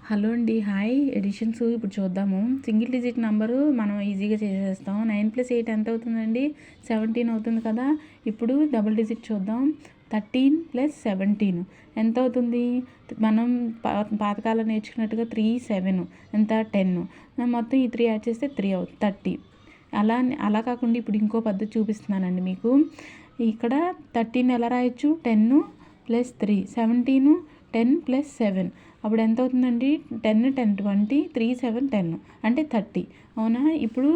Hello అండి, hi. Editions ఇప్పుడు చూద్దాము. సింగిల్ డిజిట్ నెంబరు మనం ఈజీగా చేసేస్తాం. 9 + 8 ఎంత అవుతుందండి? 17 అవుతుంది కదా. ఇప్పుడు డబుల్ డిజిట్ చూద్దాం. 13 + 17 ఎంత అవుతుంది? మనం పాతకాలం నేర్చుకున్నట్టుగా 3 7 ఎంత 10. మొత్తం ఈ 3 యాడ్ చేస్తే 3 అవుతుంది, 30. అలా కాకుండా ఇప్పుడు ఇంకో పద్ధతి చూపిస్తున్నానండి మీకు. ఇక్కడ 13 ఎలా రాయొచ్చు? 10 + 3, 17 10 + 7. అప్పుడు ఎంత అవుతుందండి? 10 10 20, 3 7 10 అంటే 30. అవునా? ఇప్పుడు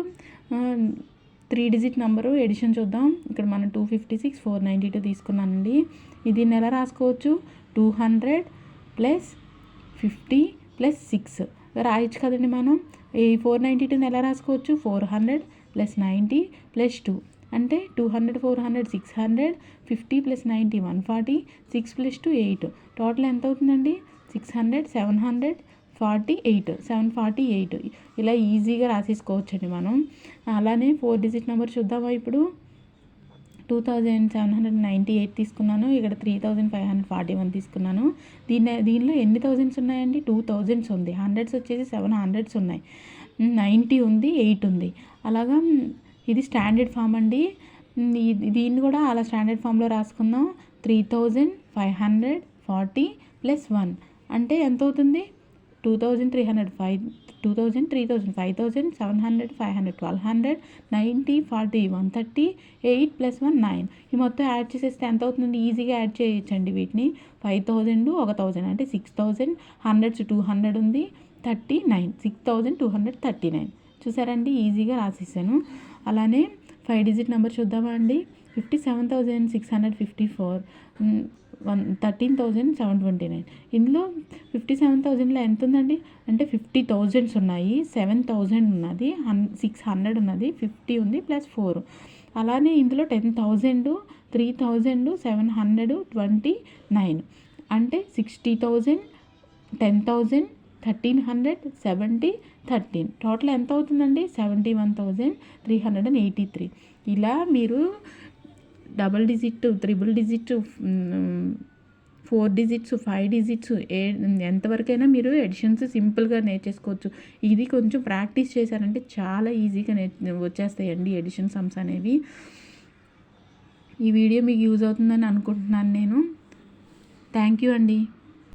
3 డిజిట్ నెంబరు ఎడిషన్ చూద్దాం. ఇక్కడ మనం 256 492 తీసుకున్నానండి. దీన్ని ఎలా రాసుకోవచ్చు? 200 + 50 + 6 రాయొచ్చు కదండి మనం. ఈ 492ని ఎలా రాసుకోవచ్చు? 400 + 90 + 2 అంటే 200 400 600, 50 + 90 140, 6 + 2 8. టోటల్ ఎంత అవుతుందండి? 600 748. ఇలా ఈజీగా రాసేసుకోవచ్చండి మనం. అలానే 4 డిజిట్ నెంబర్ చూద్దామా ఇప్పుడు. 2798 తీసుకున్నాను. ఇక్కడ 3541 తీసుకున్నాను. దీనిలో ఎన్ని థౌజండ్స్ ఉన్నాయండి? 2 థౌజండ్స్ ఉంది. హండ్రెడ్స్ వచ్చేసి 7 హండ్రెడ్స్ ఉన్నాయి. 90 ఉంది, 8 ఉంది. అలాగా ఇది స్టాండర్డ్ ఫామ్ అండి. దీన్ని కూడా అలా స్టాండర్డ్ ఫామ్లో రాసుకుందాం. 3540 + 1 అంటే ఎంత అవుతుంది? 2300 2000 3000 5000 700 500 1200 90 40 130 8 + 1 9. ఈ మొత్తం యాడ్ చేసేస్తే ఎంత అవుతుందండి? ఈజీగా యాడ్ చేయొచ్చండి వీటిని. 5000 1000 అంటే 6000. హండ్రెడ్స్ 200 ఉంది, 39 6239. చూసారండి, ఈజీగా రాసేసాను. అలానే 5 డిజిట్ నెంబర్ చూద్దామా అండి. 57,654 13,729. ఇందులో 57,000లో ఎంత ఉందండి? అంటే 50,000 ఉన్నాయి, 7,000 ఉన్నది, 600 ఉన్నది, 50 ఉంది +4. అలానే ఇందులో 10,000 3,000 729 అంటే 60,000 10,000 1300 70 13. టోటల్ ఎంత అవుతుందండి? 71,383. ఇలా మీరు double digit, triple digit, 4 digits, 5 digits ఎంతవరకైనా మీరు ఎడిషన్స్ సింపుల్గా నేర్చేసుకోవచ్చు. ఇది కొంచెం ప్రాక్టీస్ చేశారంటే చాలా ఈజీగా వచ్చేస్తాయండి ఎడిషన్ సమ్స్ అనేవి. ఈ వీడియో మీకు యూజ్ అవుతుందని అనుకుంటున్నాను నేను. థ్యాంక్ యూ అండి.